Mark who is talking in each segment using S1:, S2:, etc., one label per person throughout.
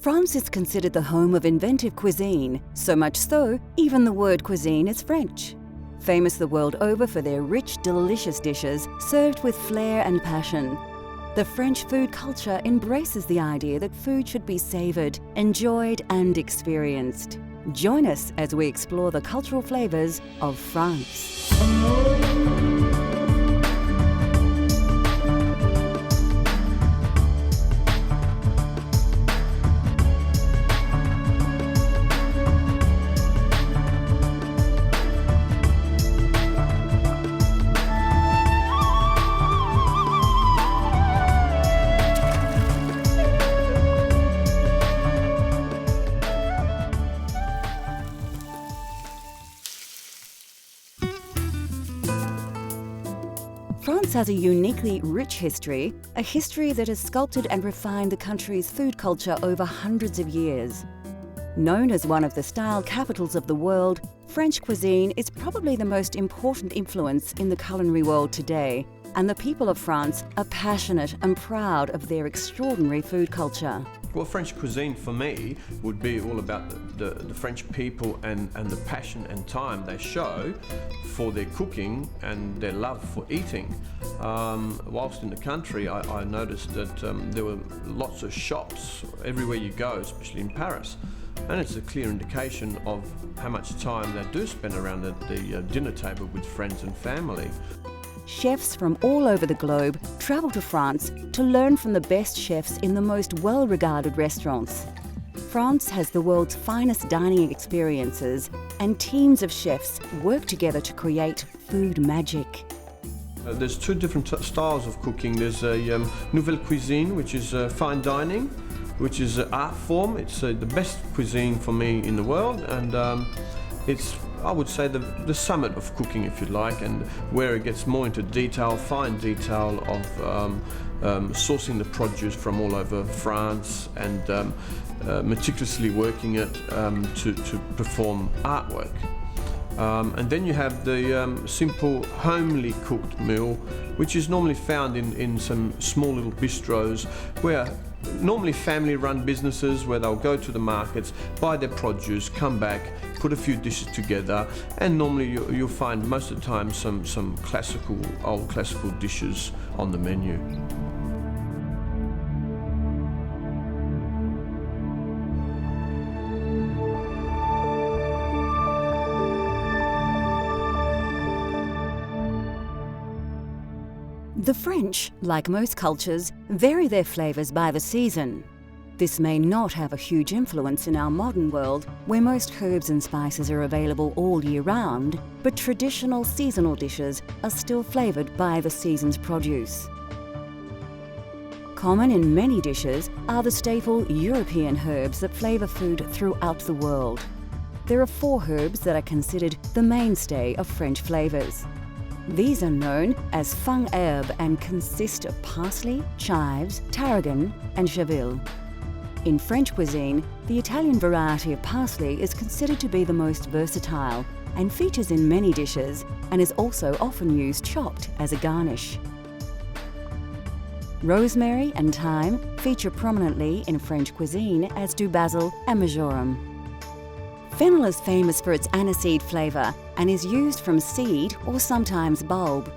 S1: France is considered the home of inventive cuisine, so much so, even the word cuisine is French. Famous the world over for their rich, delicious dishes served with flair and passion. The French food culture embraces the idea that food should be savoured, enjoyed and experienced. Join us as we explore the cultural flavours of France. France has a uniquely rich history, a history that has sculpted and refined the country's food culture over hundreds of years. Known as one of the style capitals of the world, French cuisine is probably the most important influence in the culinary world today, and the people of France are passionate and proud of their extraordinary food culture.
S2: Well, French cuisine for me would be all about the French people and the passion and time they show for their cooking and their love for eating. Whilst in the country, I noticed that there were lots of shops everywhere you go, especially in Paris. And it's a clear indication of how much time they do spend around the dinner table with friends and family.
S1: Chefs from all over the globe travel to France to learn from the best chefs in the most well-regarded restaurants. France has the world's finest dining experiences, and teams of chefs work together to create food magic.
S2: There's two different styles of cooking. There's a nouvelle cuisine, which is fine dining, which is an art form. It's the best cuisine for me in the world, and it's, I would say, the summit of cooking, if you like, and where it gets more into detail, fine detail of sourcing the produce from all over France and meticulously working it to perform artwork. And then you have the simple, homely cooked meal, which is normally found in some small little bistros where normally family-run businesses where they'll go to the markets, buy their produce, come back, put a few dishes together, and normally you'll find most of the time some old classical dishes on the menu.
S1: The French, like most cultures, vary their flavours by the season. This may not have a huge influence in our modern world, where most herbs and spices are available all year round, but traditional seasonal dishes are still flavoured by the season's produce. Common in many dishes are the staple European herbs that flavour food throughout the world. There are 4 herbs that are considered the mainstay of French flavours. These are known as fung herbe and consist of parsley, chives, tarragon and chervil. In French cuisine, the Italian variety of parsley is considered to be the most versatile and features in many dishes, and is also often used chopped as a garnish. Rosemary and thyme feature prominently in French cuisine, as do basil and marjoram. Fennel is famous for its aniseed flavour and is used from seed or sometimes bulb.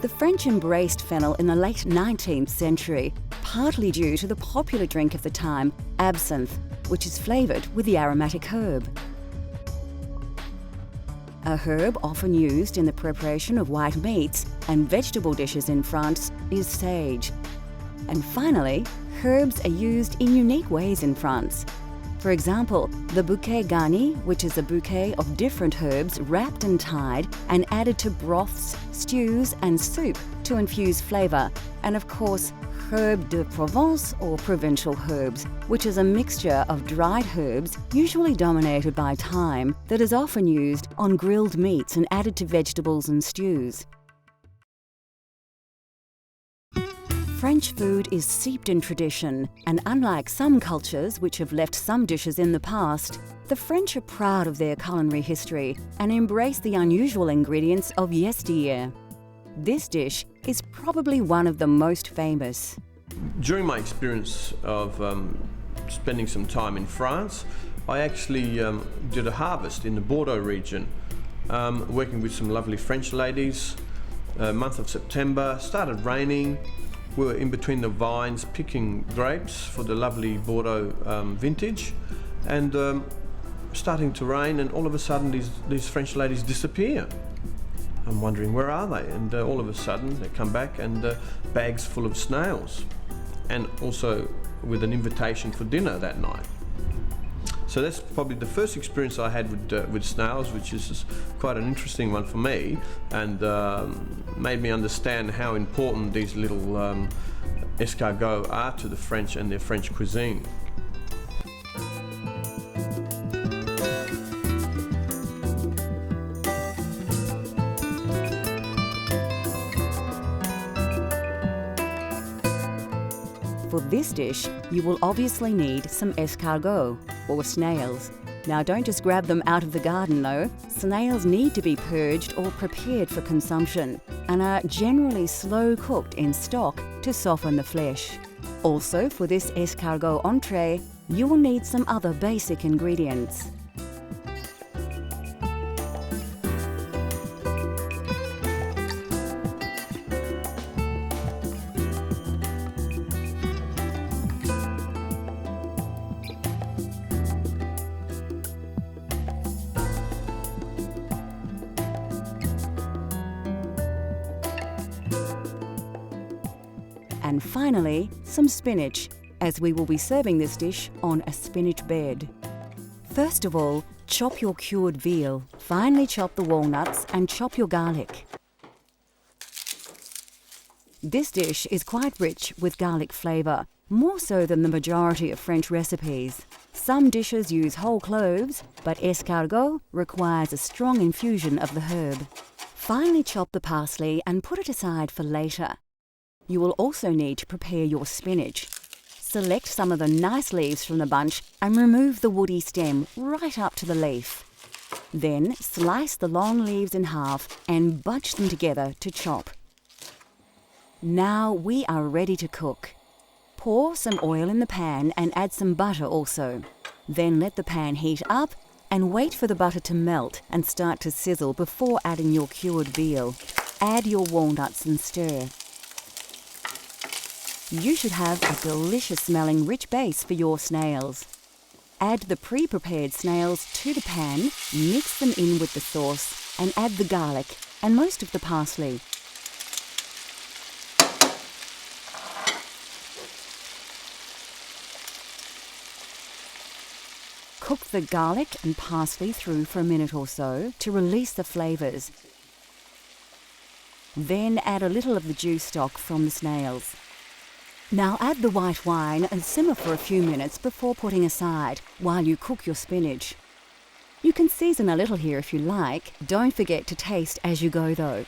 S1: The French embraced fennel in the late 19th century, partly due to the popular drink of the time, absinthe, which is flavoured with the aromatic herb. A herb often used in the preparation of white meats and vegetable dishes in France is sage. And finally, herbs are used in unique ways in France. For example, the bouquet garni, which is a bouquet of different herbs wrapped and tied and added to broths, stews and soup to infuse flavour, and of course, herbe de Provence or provincial herbs, which is a mixture of dried herbs, usually dominated by thyme, that is often used on grilled meats and added to vegetables and stews. French food is steeped in tradition, and unlike some cultures which have left some dishes in the past, the French are proud of their culinary history and embrace the unusual ingredients of yesteryear. This dish is probably one of the most famous.
S2: During my experience of spending some time in France, I actually did a harvest in the Bordeaux region, working with some lovely French ladies. Month of September, started raining. We were in between the vines picking grapes for the lovely Bordeaux vintage, and starting to rain, and all of a sudden these French ladies disappear. I'm wondering, where are they? And all of a sudden they come back, and bags full of snails, and also with an invitation for dinner that night. So that's probably the first experience I had with snails, which is quite an interesting one for me, and made me understand how important these little escargots are to the French and their French cuisine.
S1: For this dish, you will obviously need some escargot, or snails. Now don't just grab them out of the garden though. Snails need to be purged or prepared for consumption, and are generally slow cooked in stock to soften the flesh. Also, for this escargot entree, you will need some other basic ingredients. And finally, some spinach, as we will be serving this dish on a spinach bed. First of all, chop your cured veal, finely chop the walnuts and chop your garlic. This dish is quite rich with garlic flavour, more so than the majority of French recipes. Some dishes use whole cloves, but escargot requires a strong infusion of the herb. Finely chop the parsley and put it aside for later. You will also need to prepare your spinach. Select some of the nice leaves from the bunch and remove the woody stem right up to the leaf. Then slice the long leaves in half and bunch them together to chop. Now we are ready to cook. Pour some oil in the pan and add some butter also. Then let the pan heat up and wait for the butter to melt and start to sizzle before adding your cured veal. Add your walnuts and stir. You should have a delicious smelling rich base for your snails. Add the pre-prepared snails to the pan, mix them in with the sauce, and add the garlic and most of the parsley. Cook the garlic and parsley through for a minute or so to release the flavours. Then add a little of the juice stock from the snails. Now add the white wine and simmer for a few minutes before putting aside while you cook your spinach. You can season a little here if you like. Don't forget to taste as you go though.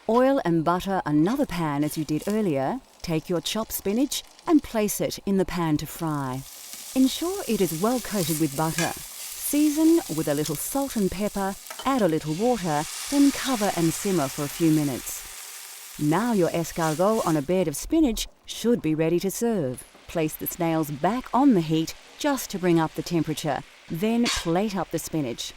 S1: Oil and butter another pan as you did earlier. Take your chopped spinach and place it in the pan to fry. Ensure it is well coated with butter. Season with a little salt and pepper, add a little water, then cover and simmer for a few minutes. Now your escargot on a bed of spinach should be ready to serve. Place the snails back on the heat just to bring up the temperature. Then plate up the spinach.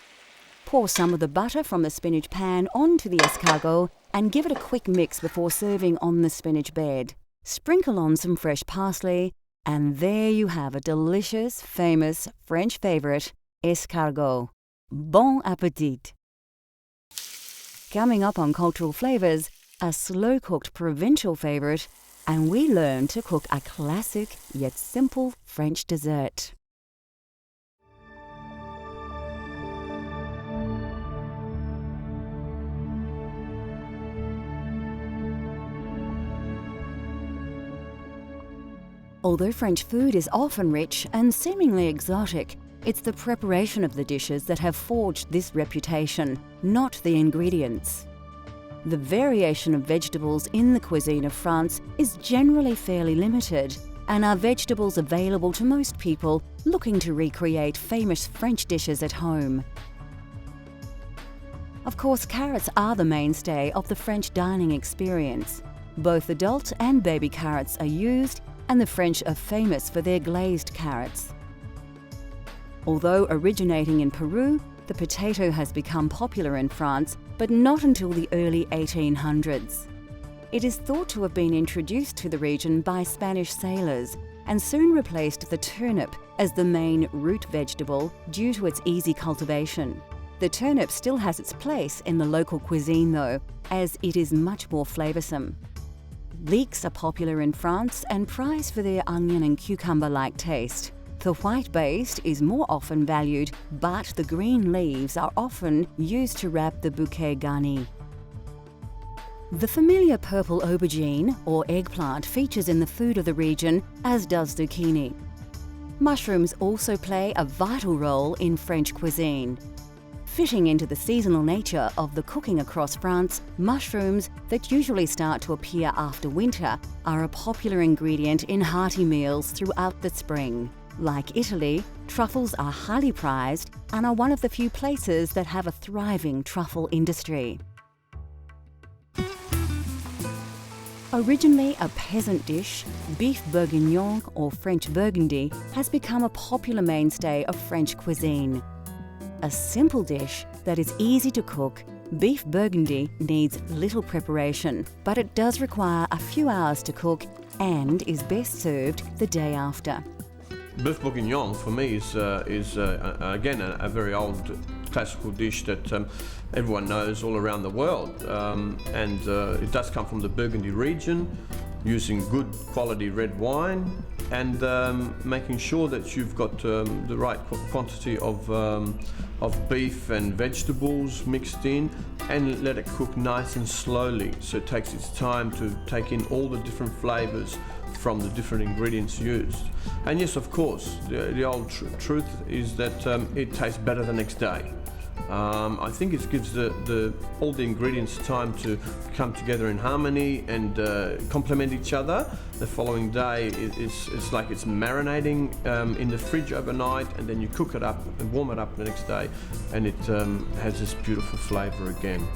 S1: Pour some of the butter from the spinach pan onto the escargot and give it a quick mix before serving on the spinach bed. Sprinkle on some fresh parsley, and there you have a delicious, famous French favourite, escargot. Bon appétit! Coming up on Cultural Flavours, a slow-cooked provincial favourite, and we learn to cook a classic yet simple French dessert. Although French food is often rich and seemingly exotic, it's the preparation of the dishes that have forged this reputation, not the ingredients. The variation of vegetables in the cuisine of France is generally fairly limited, and are vegetables available to most people looking to recreate famous French dishes at home. Of course, carrots are the mainstay of the French dining experience. Both adult and baby carrots are used, and the French are famous for their glazed carrots. Although originating in Peru, the potato has become popular in France, but not until the early 1800s. It is thought to have been introduced to the region by Spanish sailors and soon replaced the turnip as the main root vegetable due to its easy cultivation. The turnip still has its place in the local cuisine though, as it is much more flavoursome. Leeks are popular in France and prized for their onion and cucumber-like taste. The white base is more often valued, but the green leaves are often used to wrap the bouquet garni. The familiar purple aubergine or eggplant features in the food of the region, as does zucchini. Mushrooms also play a vital role in French cuisine. Fitting into the seasonal nature of the cooking across France, mushrooms that usually start to appear after winter are a popular ingredient in hearty meals throughout the spring. Like Italy, truffles are highly prized and are one of the few places that have a thriving truffle industry. Originally a peasant dish, beef bourguignon or French burgundy has become a popular mainstay of French cuisine. A simple dish that is easy to cook, beef burgundy needs little preparation, but it does require a few hours to cook and is best served the day after.
S2: Beef bourguignon for me is again a very old classical dish that everyone knows all around the world, and it does come from the Burgundy region, using good quality red wine and making sure that you've got the right quantity of beef and vegetables mixed in, and let it cook nice and slowly so it takes its time to take in all the different flavors from the different ingredients used. And yes, of course, the old truth is that it tastes better the next day. I think it gives all the ingredients time to come together in harmony and complement each other. The following day, it's like it's marinating in the fridge overnight, and then you cook it up and warm it up the next day, and it has this beautiful flavor again.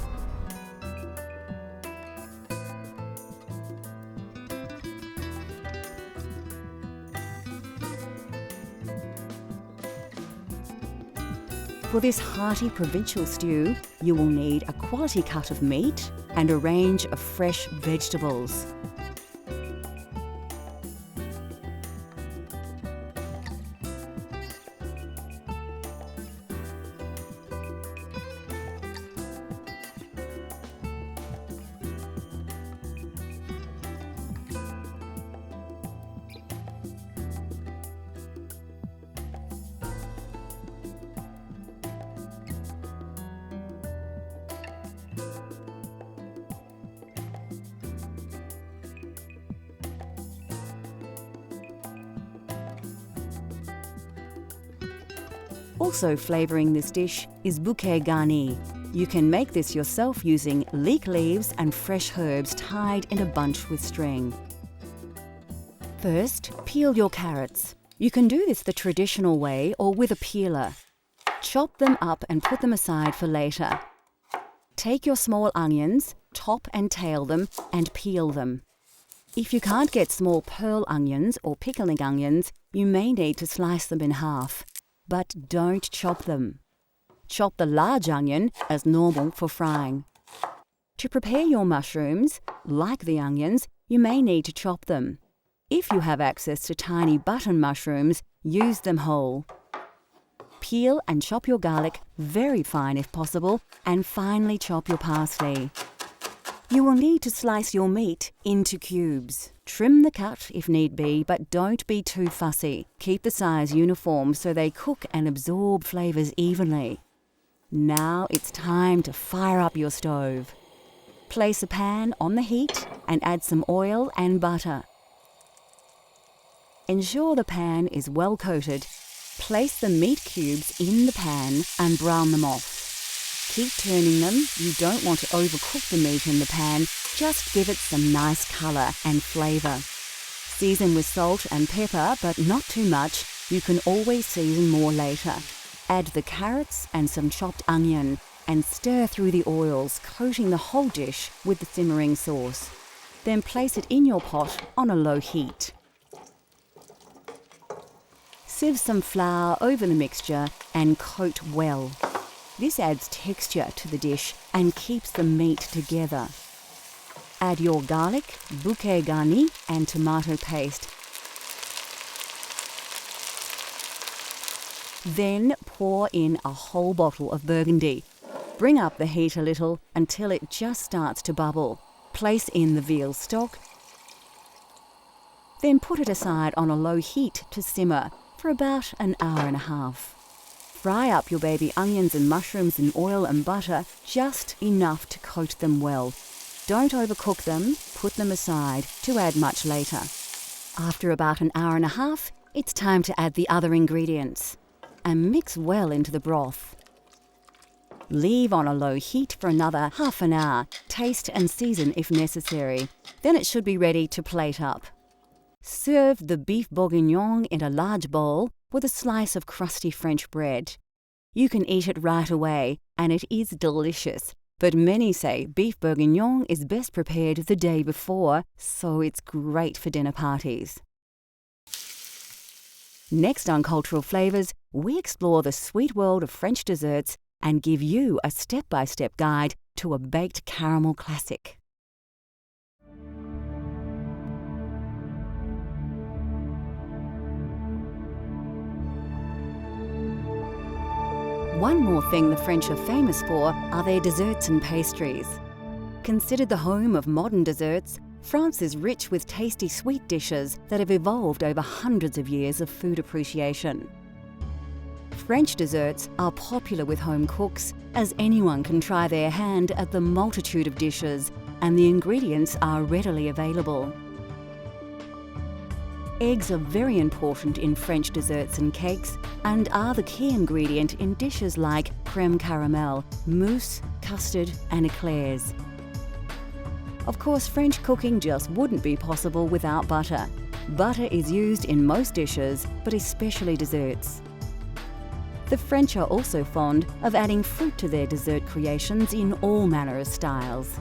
S1: For this hearty provincial stew, you will need a quality cut of meat and a range of fresh vegetables. Also flavouring this dish is bouquet garni. You can make this yourself using leek leaves and fresh herbs tied in a bunch with string. First, peel your carrots. You can do this the traditional way or with a peeler. Chop them up and put them aside for later. Take your small onions, top and tail them, and peel them. If you can't get small pearl onions or pickling onions, you may need to slice them in half. But don't chop them. Chop the large onion as normal for frying. To prepare your mushrooms, like the onions, you may need to chop them. If you have access to tiny button mushrooms, use them whole. Peel and chop your garlic very fine if possible, and finely chop your parsley. You will need to slice your meat into cubes. Trim the cut if need be, but don't be too fussy. Keep the size uniform so they cook and absorb flavours evenly. Now it's time to fire up your stove. Place a pan on the heat and add some oil and butter. Ensure the pan is well coated. Place the meat cubes in the pan and brown them off. Keep turning them. You don't want to overcook the meat in the pan. Just give it some nice colour and flavour. Season with salt and pepper, but not too much. You can always season more later. Add the carrots and some chopped onion and stir through the oils, coating the whole dish with the simmering sauce. Then place it in your pot on a low heat. Sieve some flour over the mixture and coat well. This adds texture to the dish and keeps the meat together. Add your garlic, bouquet garni and tomato paste. Then pour in a whole bottle of Burgundy. Bring up the heat a little until it just starts to bubble. Place in the veal stock. Then put it aside on a low heat to simmer for about an hour and a half. Fry up your baby onions and mushrooms in oil and butter, just enough to coat them well. Don't overcook them, put them aside to add much later. After about an hour and a half, it's time to add the other ingredients and mix well into the broth. Leave on a low heat for another half an hour, taste and season if necessary. Then it should be ready to plate up. Serve the beef bourguignon in a large bowl with a slice of crusty French bread. You can eat it right away, and it is delicious. But many say beef bourguignon is best prepared the day before, so it's great for dinner parties. Next on Cultural Flavours, we explore the sweet world of French desserts and give you a step-by-step guide to a baked caramel classic. One more thing the French are famous for are their desserts and pastries. Considered the home of modern desserts, France is rich with tasty sweet dishes that have evolved over hundreds of years of food appreciation. French desserts are popular with home cooks, as anyone can try their hand at the multitude of dishes, and the ingredients are readily available. Eggs are very important in French desserts and cakes and are the key ingredient in dishes like crème caramel, mousse, custard and eclairs. Of course, French cooking just wouldn't be possible without butter. Butter is used in most dishes, but especially desserts. The French are also fond of adding fruit to their dessert creations in all manner of styles.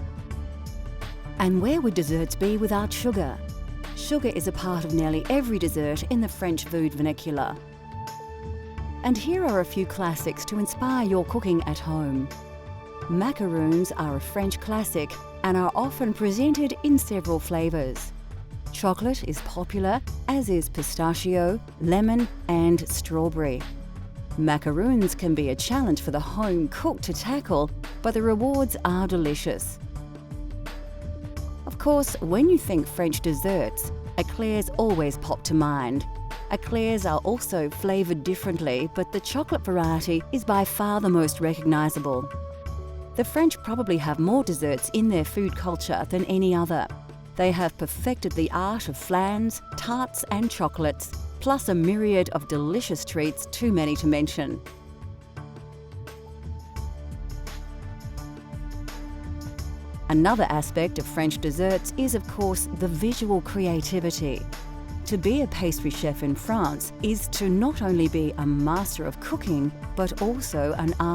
S1: And where would desserts be without sugar? Sugar is a part of nearly every dessert in the French food vernacular. And here are a few classics to inspire your cooking at home. Macaroons are a French classic and are often presented in several flavours. Chocolate is popular, as is pistachio, lemon and strawberry. Macaroons can be a challenge for the home cook to tackle, but the rewards are delicious. Of course, when you think French desserts, eclairs always pop to mind. Eclairs are also flavoured differently, but the chocolate variety is by far the most recognisable. The French probably have more desserts in their food culture than any other. They have perfected the art of flans, tarts and chocolates, plus a myriad of delicious treats too many to mention. Another aspect of French desserts is, of course, the visual creativity. To be a pastry chef in France is to not only be a master of cooking, but also an artist.